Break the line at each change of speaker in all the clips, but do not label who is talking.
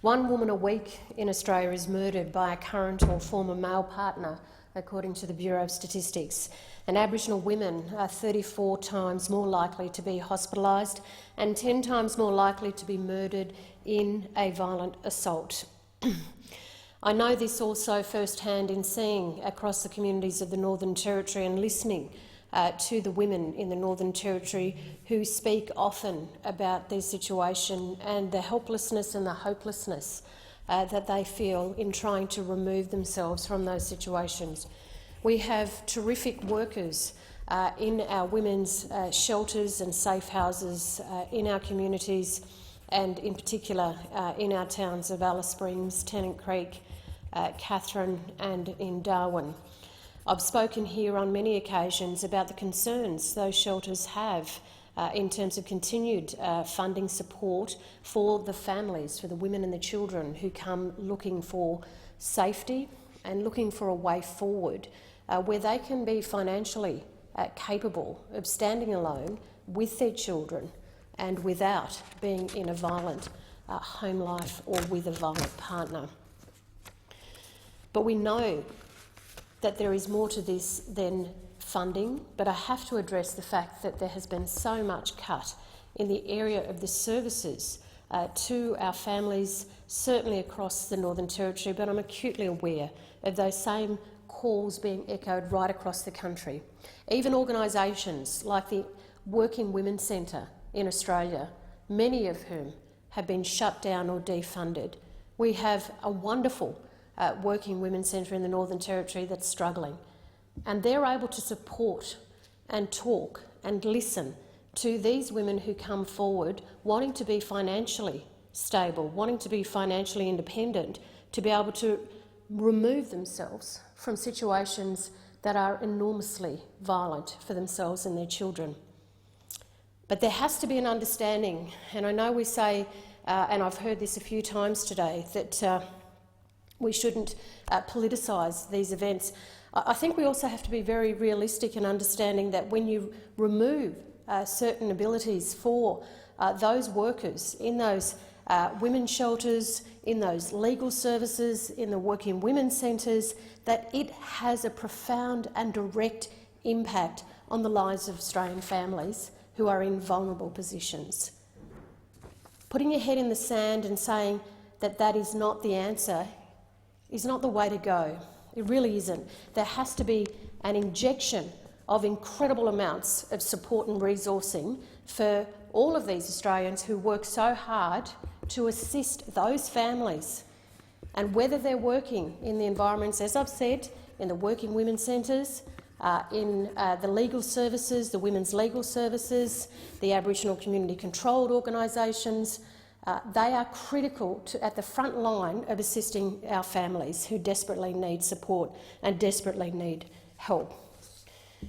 1 woman a week in Australia is murdered by a current or former male partner, according to the Bureau of Statistics. And Aboriginal women are 34 times more likely to be hospitalised and 10 times more likely to be murdered in a violent assault. I know this also firsthand in seeing across the communities of the Northern Territory and listening to the women in the Northern Territory who speak often about their situation and the helplessness and the hopelessness that they feel in trying to remove themselves from those situations. We have terrific workers in our women's shelters and safe houses in our communities, and in particular in our towns of Alice Springs, Tennant Creek, Katherine and in Darwin. I've spoken here on many occasions about the concerns those shelters have in terms of continued funding support for the families, for the women and the children who come looking for safety and looking for a way forward where they can be financially capable of standing alone with their children and without being in a violent home life or with a violent partner. But we know that there is more to this than funding, but I have to address the fact that there has been so much cut in the area of the services to our families, certainly across the Northern Territory, but I'm acutely aware of those same calls being echoed right across the country. Even organisations like the Working Women's Centre in Australia, many of whom have been shut down or defunded. We have a wonderful Working Women's Centre in the Northern Territory that's struggling, and they're able to support and talk and listen to these women who come forward wanting to be financially stable, wanting to be financially independent, to be able to remove themselves from situations that are enormously violent for themselves and their children. But there has to be an understanding, and I know we say, and I've heard this a few times today, that we shouldn't politicise these events. I think we also have to be very realistic in understanding that when you remove certain abilities for those workers in those women's shelters, in those legal services, in the Working Women's Centres, that it has a profound and direct impact on the lives of Australian families who are in vulnerable positions. Putting your head in the sand and saying that that is not the answer is not the way to go. It really isn't. There has to be an injection of incredible amounts of support and resourcing for all of these Australians who work so hard to assist those families. And whether they're working in the environments, as I've said, in the Working Women's Centres, in the legal services, the women's legal services, the Aboriginal community-controlled organisations, they are critical at the front line of assisting our families who desperately need support and desperately need help.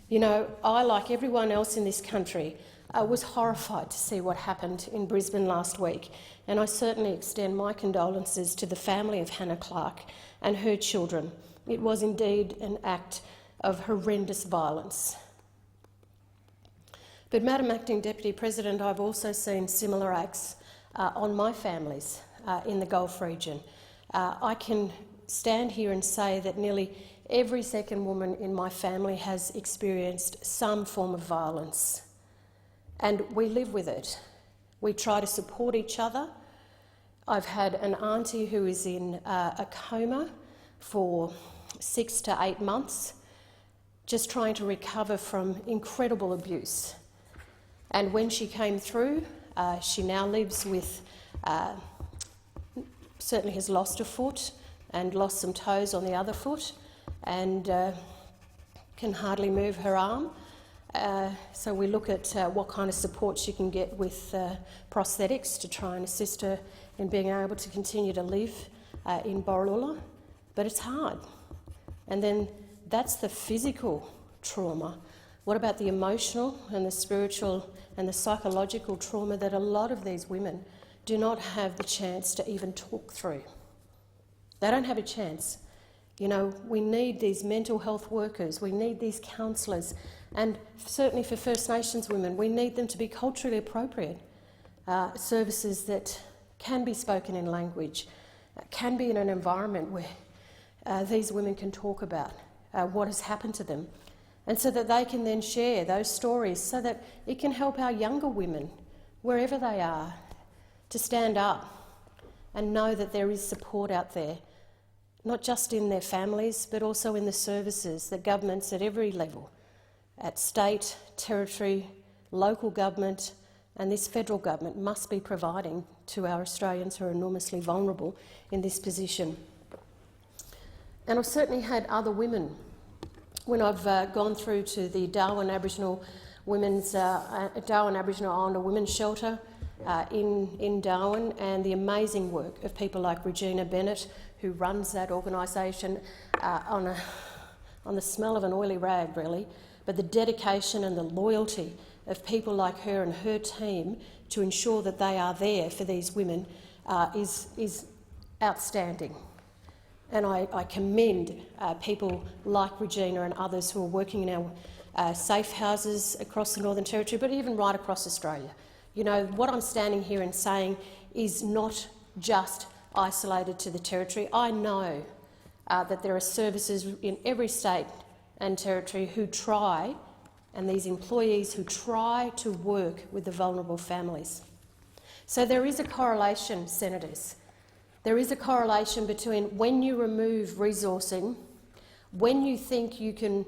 You know, I, like everyone else in this country, was horrified to see what happened in Brisbane last week, and I certainly extend my condolences to the family of Hannah Clark and her children. It was indeed an act of horrendous violence. But, Madam Acting Deputy President, I've also seen similar acts on my families in the Gulf region. I can stand here and say that nearly every second woman in my family has experienced some form of violence, and we live with it. We try to support each other. I've had an auntie who is in a coma for 6 to 8 months, just trying to recover from incredible abuse. And when she came through, she now lives with, certainly has lost a foot and lost some toes on the other foot, and can hardly move her arm. So we look at what kind of support she can get with prosthetics to try and assist her in being able to continue to live in Borroloola. But it's hard. And then that's the physical trauma. What about the emotional and the spiritual and the psychological trauma that a lot of these women do not have the chance to even talk through? They don't have a chance. You know, we need these mental health workers, we need these counsellors, and certainly for First Nations women, we need them to be culturally appropriate services that can be spoken in language, can be in an environment where these women can talk about what has happened to them, and so that they can then share those stories so that it can help our younger women, wherever they are, to stand up and know that there is support out there, not just in their families, but also in the services that governments at every level, at state, territory, local government, and this federal government must be providing to our Australians who are enormously vulnerable in this position. And I've certainly had other women, when I've gone through to the Darwin Aboriginal Islander Women's Shelter in Darwin, and the amazing work of people like Regina Bennett, who runs that organisation on the smell of an oily rag, really, but the dedication and the loyalty of people like her and her team to ensure that they are there for these women is outstanding. And I commend people like Regina and others who are working in our safe houses across the Northern Territory, but even right across Australia. You know, what I'm standing here and saying is not just isolated to the Territory. I know that there are services in every state and territory who try, and these employees who try to work with the vulnerable families. So there is a correlation, Senators. There is a correlation between when you remove resourcing, when you think you can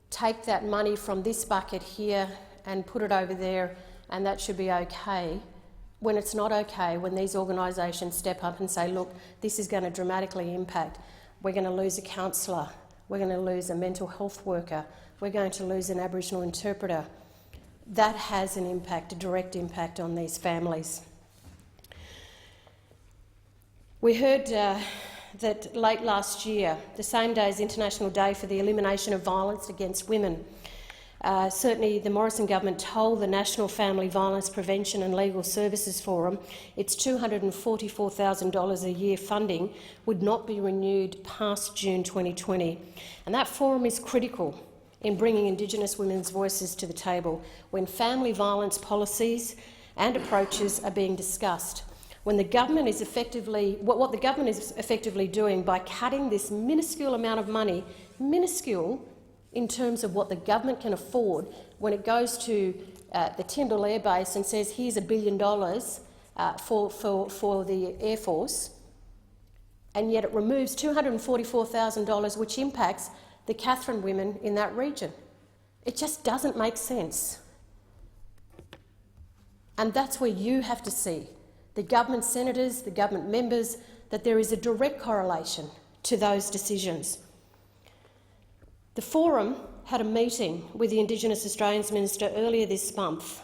take that money from this bucket here and put it over there and that should be okay, when it's not okay, when these organisations step up and say, look, this is going to dramatically impact, we're going to lose a counsellor, we're going to lose a mental health worker, we're going to lose an Aboriginal interpreter. That has an impact, a direct impact on these families. We heard that late last year, the same day as International Day for the Elimination of Violence Against Women, certainly the Morrison government told the National Family Violence Prevention and Legal Services Forum its $244,000 a year funding would not be renewed past June 2020. And that forum is critical in bringing Indigenous women's voices to the table when family violence policies and approaches are being discussed. When the government is effectively, what the government is effectively doing by cutting this minuscule amount of money, minuscule in terms of what the government can afford, when it goes to the Tindal Airbase and says, here's $1 billion for the Air Force, and yet it removes $244,000, which impacts the Katherine women in that region. It just doesn't make sense. And that's where you have to see, the government senators, the government members, that there is a direct correlation to those decisions. The Forum had a meeting with the Indigenous Australians Minister earlier this month,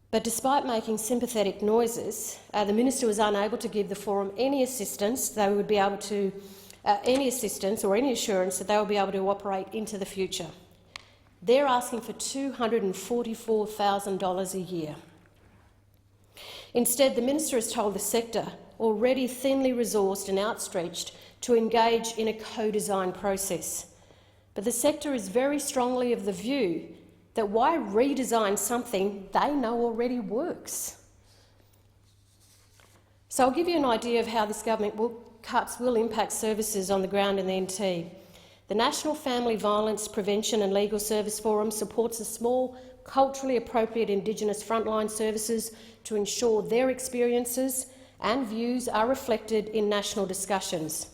but despite making sympathetic noises, the Minister was unable to give the Forum any assistance they would be able to, any assistance or any assurance that they will be able to operate into the future. They're asking for $244,000 a year. Instead, the Minister has told the sector, already thinly resourced and outstretched, to engage in a co-design process. But the sector is very strongly of the view that why redesign something they know already works? So I'll give you an idea of how this government cuts will impact services on the ground in the NT. The National Family Violence Prevention and Legal Service Forum supports a small, culturally appropriate Indigenous frontline services to ensure their experiences and views are reflected in national discussions.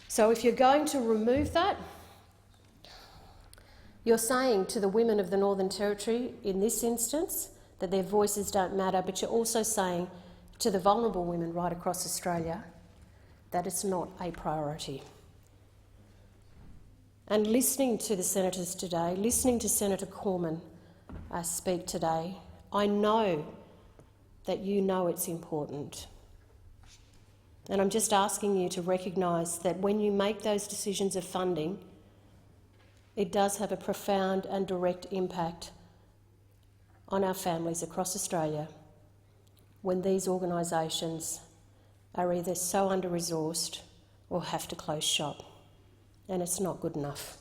So if you're going to remove that, you're saying to the women of the Northern Territory in this instance that their voices don't matter, but you're also saying to the vulnerable women right across Australia that it's not a priority. And listening to the senators today, listening to Senator Cormann speak today, I know that you know it's important. And I'm just asking you to recognise that when you make those decisions of funding, it does have a profound and direct impact on our families across Australia when these organisations are either so under-resourced or have to close shop. And it's not good enough.